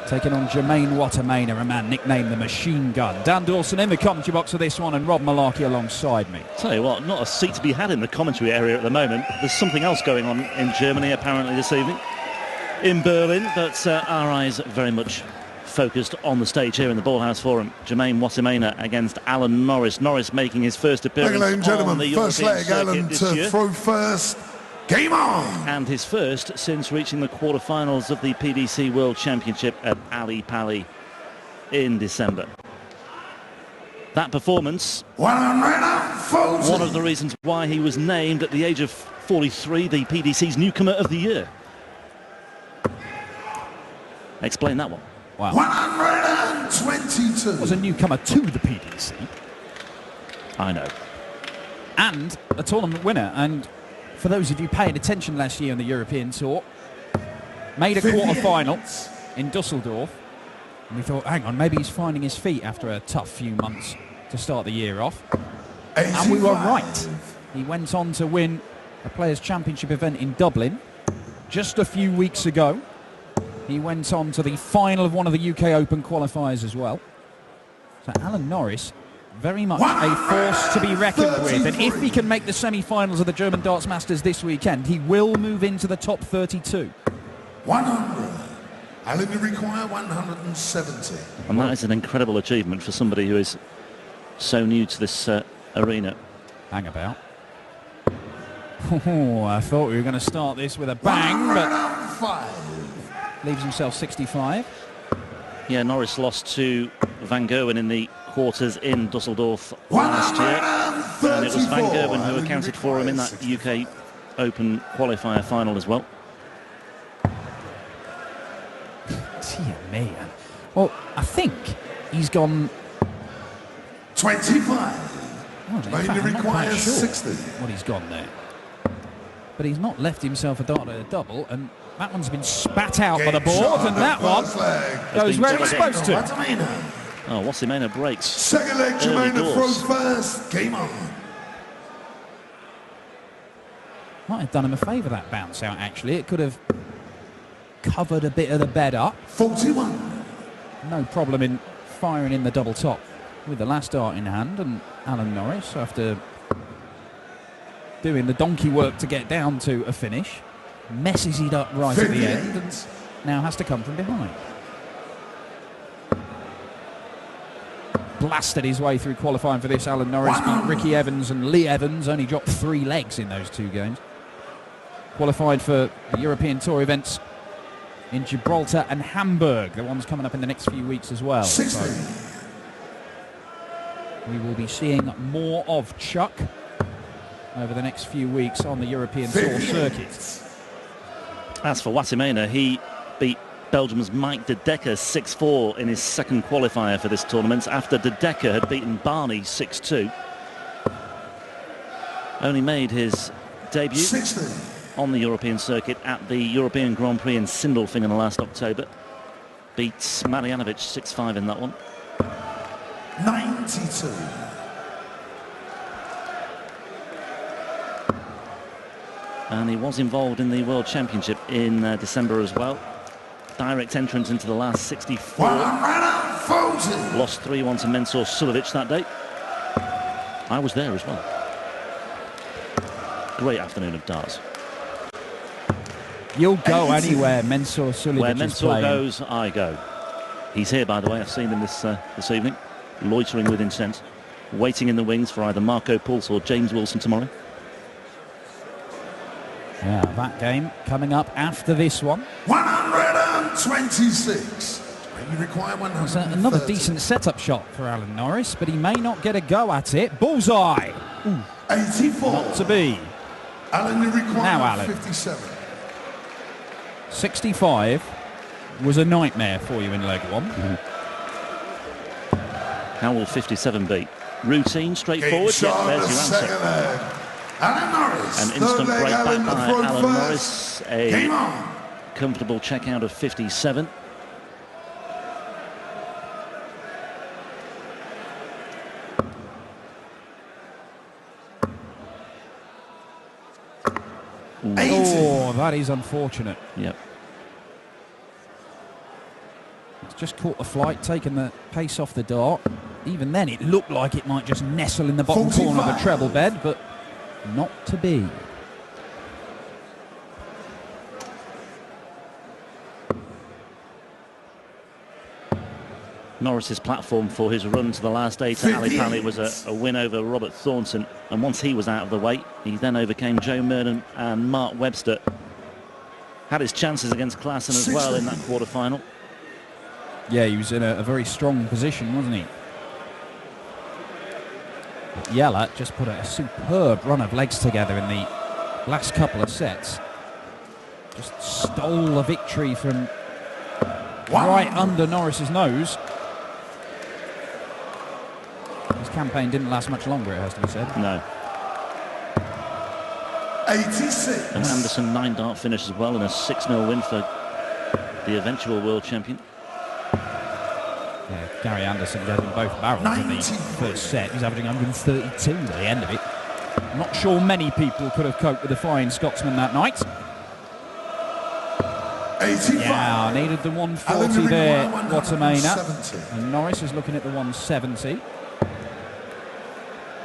taking on Jermaine Wattimena, a man nicknamed the Machine Gun. Dan Dawson in the commentary box for this one, and Rob Malarkey alongside me. Tell you what, not a seat to be had in the commentary area at the moment. There's something else going on in Germany apparently this evening, in Berlin, but our eyes very much focused on the stage here in the Ballhouse Forum. Jermaine Wattimena against Alan Norris. Norris making his first appearance ladies and gentlemen, on the first European leg, circuit Alan this to year. throw first. Game on! And his first since reaching the quarterfinals of the PDC World Championship at Ali Pali in December. That performance, 140. one of the reasons why he was named at the age of 43 the PDC's Newcomer of the Year. Explain that one. Wow. 122. Was a newcomer to the PDC. I know. And a tournament winner. And for those of you paying attention last year on the European Tour, made a quarter-final in Dusseldorf. And we thought, hang on, maybe he's finding his feet after a tough few months to start the year off. 85. And we were right. He went on to win a Players' Championship event in Dublin just a few weeks ago. He went on to the final of one of the UK Open qualifiers as well. So Alan Norris, very much a force to be reckoned with. And if he can make the semi-finals of the German Darts Masters this weekend, he will move into the top 32. 100. Alan, you require 170. And that is an incredible achievement for somebody who is so new to this arena. Hang about. Oh, I thought we were going to start this with a bang, but 105. leaves himself 65. Yeah, Norris lost to Van Gerwen in the quarters in Dusseldorf last year. And it was Van Gerwen who accounted for him in that UK Open qualifier final as well. Dear me. Well, I think he's gone... 25. Oh, in fact, Mainly I'm not quite requires sure 60. what he's gone there. But he's not left himself a dart at a double, and that one's been spat out by the board, and that one goes where it's supposed to. Oh, Wattimena breaks. Second leg, Early Jermaine to throw doors. first. Game on. Might have done him a favour, that bounce out, actually. It could have covered a bit of the bed up. 41. No problem in firing in the double top with the last dart in hand, and Alan Norris, after doing the donkey work to get down to a finish, messes it up right at the end and now has to come from behind. Blasted his way through qualifying for this. Alan Norris beat Ricky Evans and Lee Evans, only dropped 3 legs in those 2 games. Qualified for the European Tour events in Gibraltar and Hamburg. The one's coming up in the next few weeks as well. 60. So we will be seeing more of Chuck over the next few weeks on the European Tour circuit. As for Wattimena, he beat Belgium's Mike De Decker 6-4 in his second qualifier for this tournament after De Decker had beaten Barney 6-2. Only made his debut 60. on the European circuit at the European Grand Prix in Sindelfingen last October. Beats Marjanovic 6-5 in that one. 92. And he was involved in the World Championship in December as well. Direct entrance into the last 64. 140. Lost 3-1 to Mensur Sulovic that day. I was there as well. Great afternoon of darts. You'll go anywhere Mensur Sulovic Where is Mensur playing. goes, I go. He's here, by the way. I've seen him this evening, loitering with intent, waiting in the wings for either Marco Pulse or James Wilson tomorrow. Yeah, that game coming up after this one. 126. You require 100. It's another decent setup shot for Alan Norris, but he may not get a go at it. Bullseye! Ooh, 84. not to be. Alan, you require Now, Alan. 57. 65 was a nightmare for you in leg 1. How will 57 be? Routine, Game straightforward? shot, Yeah, there's your second answer. leg. Alan Norris. An Third instant leg, break back Alan, by to throw Alan first. Norris. Game A on. comfortable check out of 57. Oh, that is unfortunate. Yep. It's just caught the flight, taken the pace off the dart. Even then, it looked like it might just nestle in the bottom corner of a treble bed, but not to be. Norris's platform for his run to the last 8 at Ali Pali was a win over Robert Thornton, and once he was out of the way, he then overcame Joe Mernon and Mark Webster. Had his chances against Klassen as well in that quarter-final. Yeah, he was in a very strong position, wasn't he? But Yella just put a superb run of legs together in the last couple of sets. Just stole a victory from right under Norris's nose. His campaign didn't last much longer, it has to be said. No. 86. And Anderson 9-dart finish as well, and a 6-0 win for the eventual world champion. Yeah, Gary Anderson gave him both barrels in the first set. He's averaging 132 at the end of it. Not sure many people could have coped with the Flying Scotsman that night. 85. Yeah, needed the 140 there, Wattimena. And Norris is looking at the 170.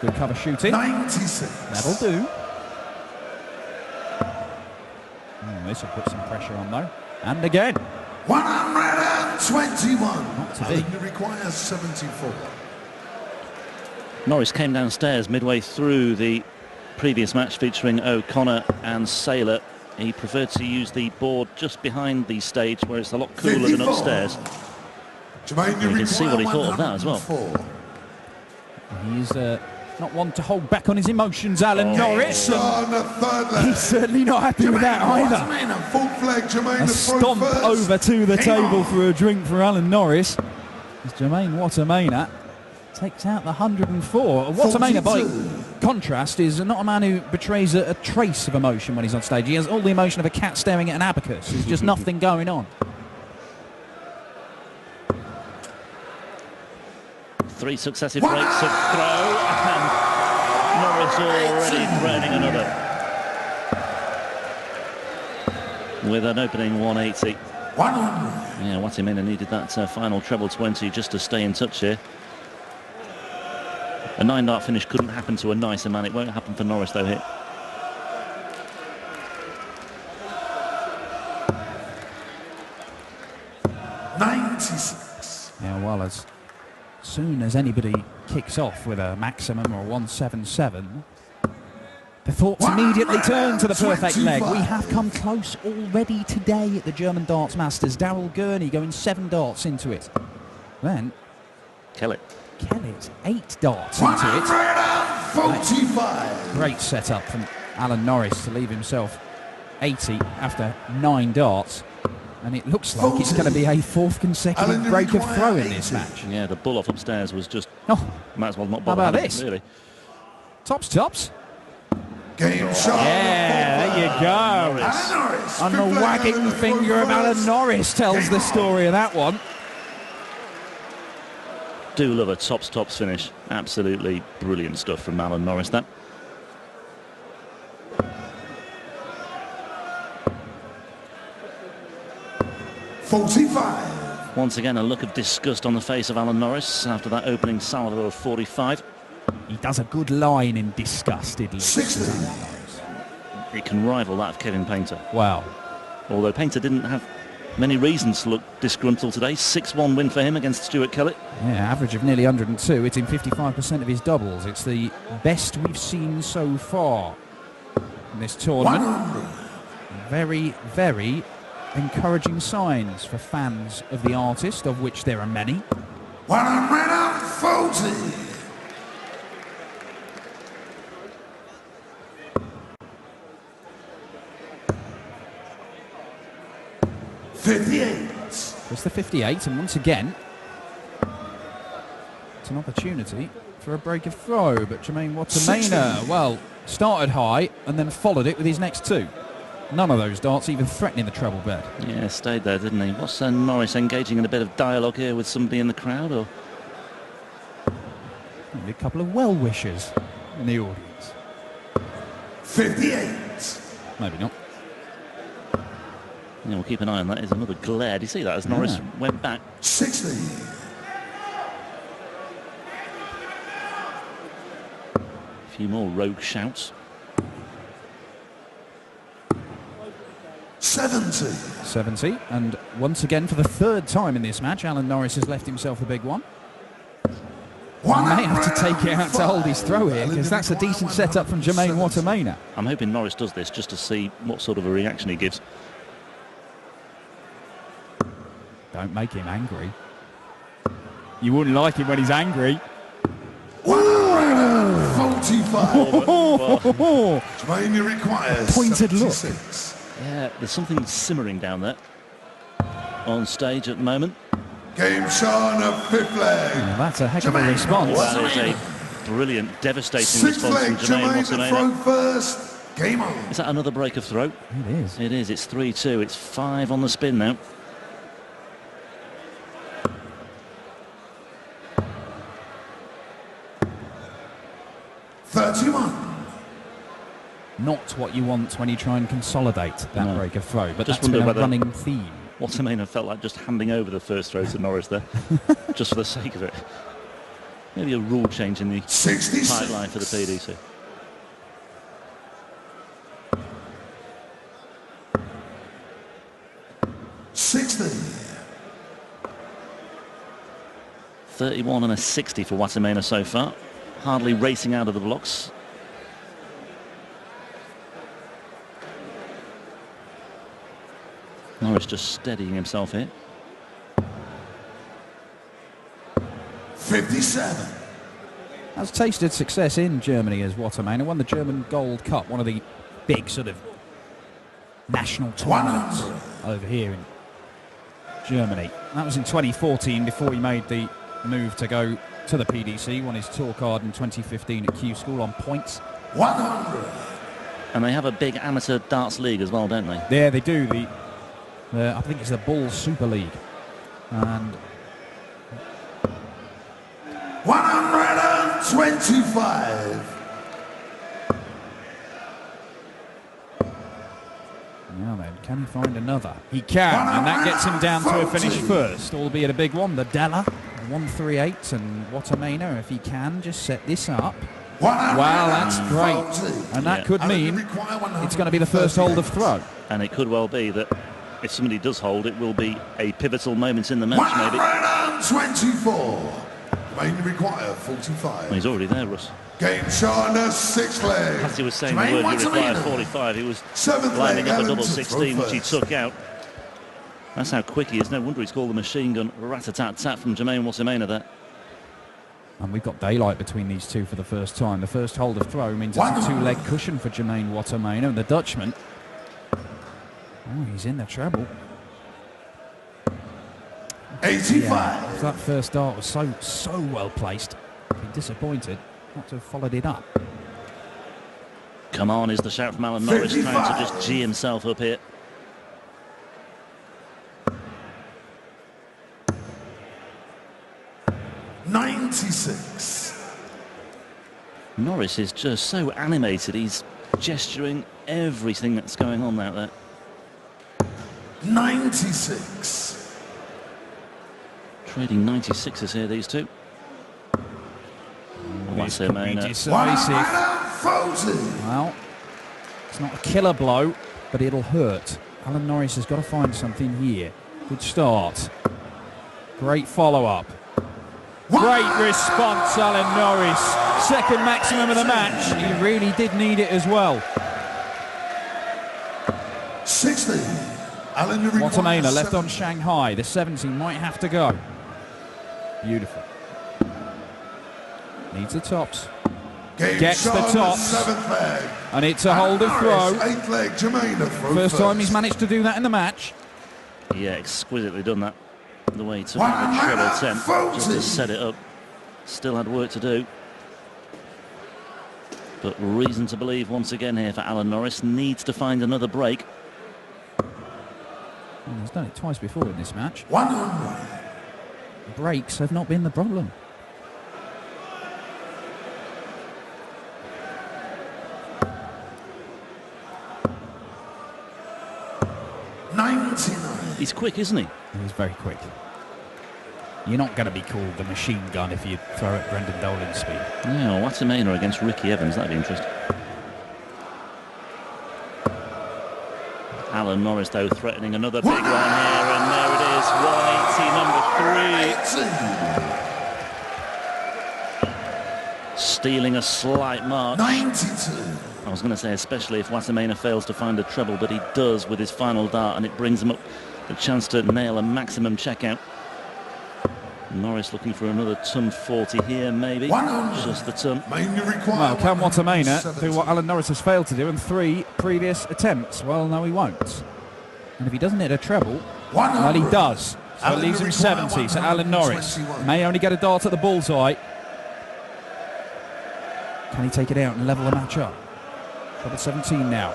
Good cover shooting. 96. That'll do. This will put some pressure on though. And again. 121. Not to be. Allen requires 74. Norris came downstairs midway through the previous match featuring O'Connor and Saylor. He preferred to use the board just behind the stage where it's a lot cooler 54. than upstairs. Jermaine, You can see what he thought of that as well. 104. He's not one to hold back on his emotions, Alan Norris. On the third leg. He's certainly not happy with that either. Wattimena, full flag, Jermaine, A the stomp first. over to the Hang table on. for a drink for Alan Norris. As Jermaine Wattimena takes out the 104. Wattimena, by 42. contrast, is not a man who betrays a trace of emotion when he's on stage. He has all the emotion of a cat staring at an abacus. There's just nothing going on. 3 successive breaks of throw, and Norris already threatening another. With an opening 180. 100. Yeah, Wattimena needed that final treble 20 just to stay in touch here. A 9-dart finish couldn't happen to a nicer man. It won't happen for Norris though here. Yeah, well, as soon as anybody kicks off with a maximum or a 177, the thoughts immediately turn to the perfect leg. We have come close already today at the German Darts Masters. Darryl Gurney going 7 darts into it. Then Kellett. Kellett's 8 darts into it. 145. Great setup from Alan Norris to leave himself 80 after 9 darts. And it looks like it's going to be a 4th consecutive break of throw in this match. Yeah, the bull off upstairs was just... Oh, might as well not how bother about having it, this? really. Tops. Game shot. Yeah, there you go. Norris. And the wagging finger of Alan Norris tells the story of that one. Do love a tops finish. Absolutely brilliant stuff from Alan Norris, that. $45. Once again, a look of disgust on the face of Alan Norris after that opening salvo of 45. He does a good line in disgust, it looks. 60. It can rival that of Kevin Painter. Wow. Although Painter didn't have many reasons to look disgruntled today. 6-1 win for him against Stuart Kellett. Yeah, average of nearly 102, hitting 55% of his doubles. It's the best we've seen so far in this tournament. 100. Very, very encouraging signs for fans of the artist, of which there are many. 140. 58. It's the 58, and once again, it's an opportunity for a break of throw, but Jermaine Wattimena, well, started high and then followed it with his next 2. None of those darts even threatening the treble bed. Yeah, stayed there, didn't he? What's Norris engaging in a bit of dialogue here with somebody in the crowd, or? Maybe a couple of well-wishers in the audience. 58. Maybe not. Yeah, we'll keep an eye on that. There's another glare. Do you see that as Norris went back? 60. A few more rogue shouts. 70. 70, and once again for the third time in this match, Alan Norris has left himself a big one. He may have to take it out to hold his throw here, because that's a decent setup from Jermaine Wattimena. I'm hoping Norris does this just to see what sort of a reaction he gives. Don't make him angry. You wouldn't like him when he's angry. 145. Oh, Jermaine requires pointed look. 76. Yeah, there's something simmering down there on stage at the moment. Game shown of fifth leg. Well, that's a heck of a Jermaine response. That is a brilliant, devastating Sixth response leg, from Jermaine Jermaine to throw Wattimena. first. Game on. Is that another break of throw? It is. It is. It's 3-2. It's 5 on the spin now. Not what you want when you try and consolidate that break of throw, but Just that's been a wonder whether running theme. Wattimena felt like just handing over the first throw to Norris there, just for the sake of it. Maybe a rule change in the 66. pipeline for the PDC. $60. 31 and a 60 for Wattimena so far. Hardly racing out of the blocks. Norris just steadying himself here. 57. Has tasted success in Germany as Wattimena. Won the German Gold Cup, one of the big sort of national tournaments 100. over here in Germany. That was in 2014 before he made the move to go to the PDC. Won his tour card in 2015 at Q School on points. 100. And they have a big amateur darts league as well, don't they? Yeah, they do. I think it's the Bull Super League. And 125. now then, can he find another? He can, and that gets him down to a finish first, albeit a big one. The Della, 138, and Wattimena, if he can, just set this up. Well, that's great. And that could mean it's going to be the first hold of throw. And it could well be that if somebody does hold, it will be a pivotal moment in the match, maybe. 124. Main require 45. Well, he's already there, Russ. Game shot on the sixth leg. As he was saying the Jermaine word, he required Wattimena. 45. He was Seventh lining leg, up a Allen double to 16, throw which he first. took out. That's how quick he is. No wonder he's called the machine gun rat-a-tat-tat from Jermaine Wattimena there. And we've got daylight between these two for the first time. The first hold of throw means it's a two-leg cushion for Jermaine Wattimena, and the Dutchman, oh, he's in the treble. 85. Yeah, that first dart was so well placed. Been disappointed not to have followed it up. Come on, is the shout from Alan Norris, trying to just G himself up here. $96. Norris is just so animated. He's gesturing everything that's going on out there. 96. Trading 96s here, these two. This could be Wattimena. decisive. 140. Well, it's not a killer blow, but it'll hurt. Alan Norris has got to find something here. Good start. Great follow-up. Great response, Alan Norris. Second maximum of the match. He really did need it as well. 60. Alan Wattimena left on Shanghai. The 70 might have to go. Beautiful. Needs the tops. Gets the tops. Seventh leg. And it's a hold of throw. Eighth leg. Jermaine throw First time he's managed to do that in the match. Yeah, exquisitely done that. The way he took out the treble attempt just to set it up. Still had work to do. But reason to believe once again here for Alan Norris. Needs to find another break. And he's done it twice before in this match. 100. Breaks have not been the problem. He's quick, isn't he? He's very quick. You're not going to be called the machine gun if you throw at Brendan Dolan's speed. Yeah, well, Wattimena against Ricky Evans, that'd be interesting. Alan Norris, though, threatening another big one here, and there it is, Whitey, number 3. Stealing a slight march. 92. I was going to say, especially if Wattimena fails to find a treble, but he does with his final dart, and it brings him up the chance to nail a maximum checkout. Norris looking for another ton 40 here, maybe. 100. Just the ton. Well, can Wattimena do what Alan Norris has failed to do in 3 previous attempts? Well, no, he won't. And if he doesn't hit a treble, well, he does. So it leaves him 70. So Alan Norris may only get a dart at the bullseye. Can he take it out and level the match up? Trouble 17 now.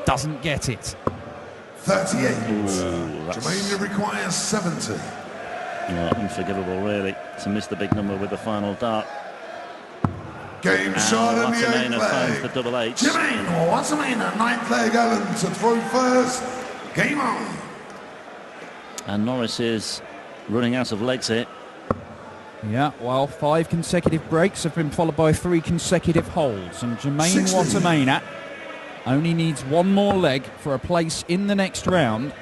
Doesn't get it. 38. Ooh, Germania requires 70. Yeah, unforgivable, really, to miss the big number with the final dart. Game shot in the 8th Wattimena finds the leg. double eight. Jermaine Wattimena, 9th leg, Allen to throw first. Game on. And Norris is running out of legs here. Yeah, well, 5 consecutive breaks have been followed by 3 consecutive holds. And Jermaine 60. Wattimena only needs 1 more leg for a place in the next round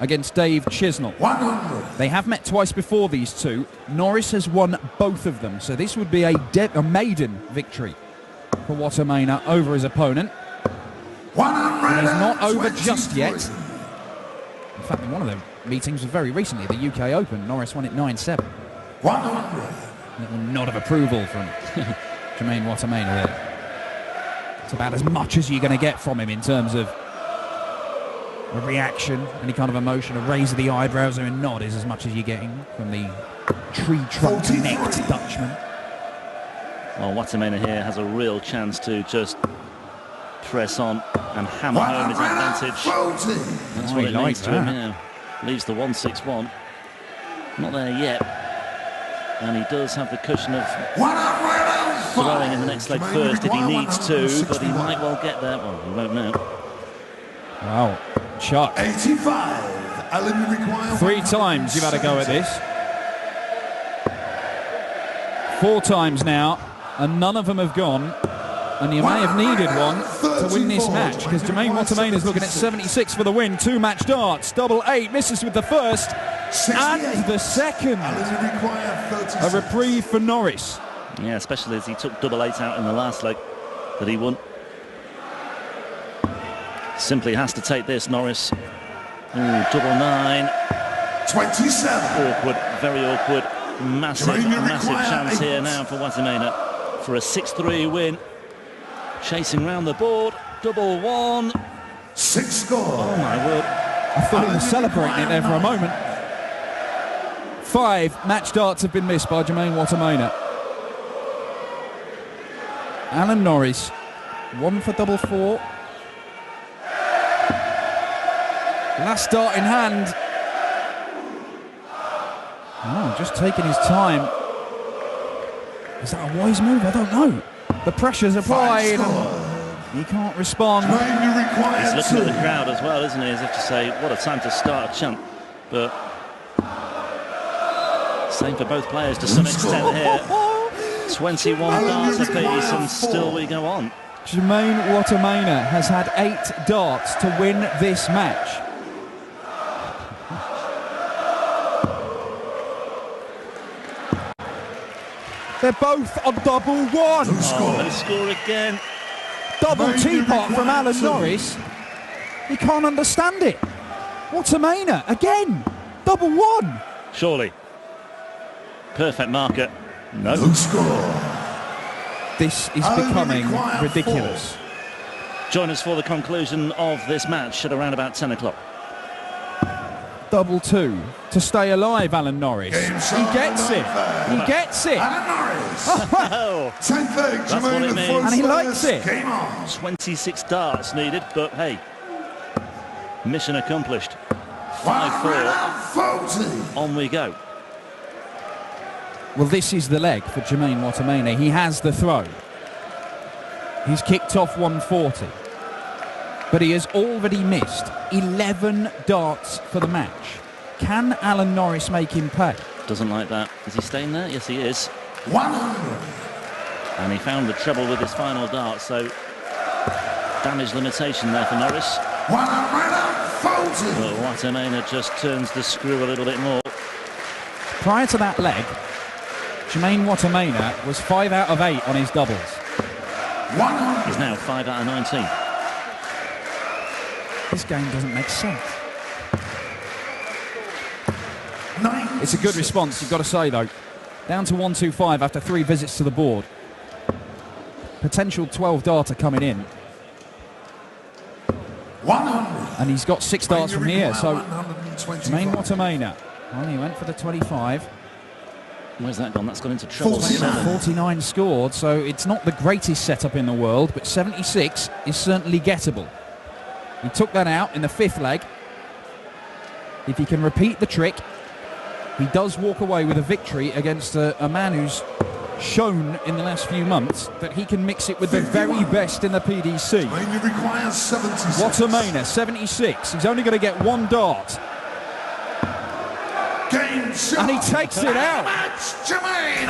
against Dave Chisnell. 100. They have met twice before, these two. Norris has won both of them, so this would be a maiden victory for Wattimena over his opponent. 100. And he's not over just yet. In fact, in one of the meetings was very recently, the UK Open. Norris won it 9-7. 100. Little nod of approval from Jermaine Wattimena there. It's about as much as you're going to get from him in terms of a reaction, any kind of emotion. A raise of the eyebrows or a nod is as much as you're getting from the tree trunk necked Dutchman. Well, Wattimena here has a real chance to just press on and hammer home his advantage. That's what it means to him now. Leaves the 161. Not there yet. And he does have the cushion of throwing in the next leg first if he needs to, but he might well get there. Well, he won't now. Wow. Chuck. 85. Alan, you require 3 times you've had a go at this. 4 times now, and none of them have gone. And you may have needed one to win this match, because Jermaine Wattimena is looking at 76 for the win. 2 match darts, double 8, misses with the first and the second. Alan, you require 36. A reprieve for Norris. Yeah, especially as he took double 8 out in the last leg that he won. Simply has to take this, Norris. Ooh, double 9. 27. Awkward, very awkward. Massive chance here now for Wattimena for a 6-3 win. Chasing round the board, double 1. 6 score. Oh my word. I thought he was celebrating it there for a moment. 5 match darts have been missed by Jermaine Wattimena. Alan Norris, 1 for double 4. Last dart in hand. Oh, just taking his time. Is that a wise move? I don't know. The pressure's applied and he can't respond. He's looking at the crowd as well, isn't he? As if to say, what a time to start a chant. But same for both players to some extent here. 21 darts apiece and still we go on. Jermaine Wattimena has had 8 darts to win this match. They're both on double 1. Oh, they score again. Double teapot from Alan Norris. He can't understand it. Wattimena again. Double 1. Surely. Perfect marker. No. Score. This is becoming ridiculous. Join us for the conclusion of this match at around about 10 o'clock. Double 2 to stay alive, Alan Norris. He gets it. He gets it. Alan Norris. Oh, 10th leg, That's what it Jermaine means. And he likes it. Game on. 26 darts needed, but hey, mission accomplished. 5-4. 140. On we go. Well, this is the leg for Jermaine Wattimena. He has the throw. He's kicked off 140. but he has already missed 11 darts for the match. Can Alan Norris make him pay? Doesn't like that. Is he staying there? Yes, he is. 100. And he found the treble with his final dart, so damage limitation there for Norris. 140. But Wattimena just turns the screw a little bit more. Prior to that leg, Jermaine Wattimena was 5 out of 8 on his doubles. 100. He's now 5 out of 19. This game doesn't make sense. 96. It's a good response, you've got to say, though. Down to 125 after 3 visits to the board. Potential 12 darter coming in. 100. And he's got 6 darts from here, so 125. Jermaine Wattimena. Well, he went for the 25. Where's that gone? That's gone into treble. 49. 49 scored, so it's not the greatest setup in the world, but 76 is certainly gettable. He took that out in the 5th leg. If he can repeat the trick, he does walk away with a victory against a man who's shown in the last few months that he can mix it with the very best in the PDC. He requires 76. Wattimena, 76. He's only going to get 1 dart. Game shot. And he takes it out. Match, Jermaine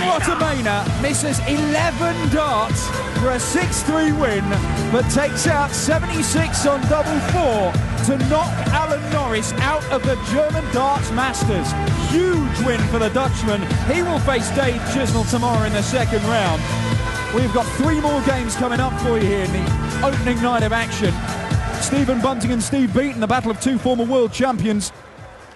Wattimena misses 11 darts for a 6-3 win, but takes out 76 on double 4 to knock Alan Norris out of the German Darts Masters. Huge win for the Dutchman. He will face Dave Chisnell tomorrow in the 2nd round. We've got 3 more games coming up for you here in the opening night of action. Stephen Bunting and Steve Beaton, the battle of 2 former world champions.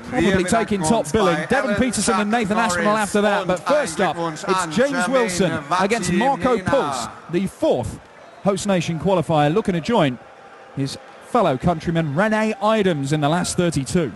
Probably taking top billing. Devon Peterson and Nathan Aspinall after that. But first up, it's James Wilson against Marco Puls, the 4th host nation qualifier, looking to join his fellow countryman Rene Idams in the last 32.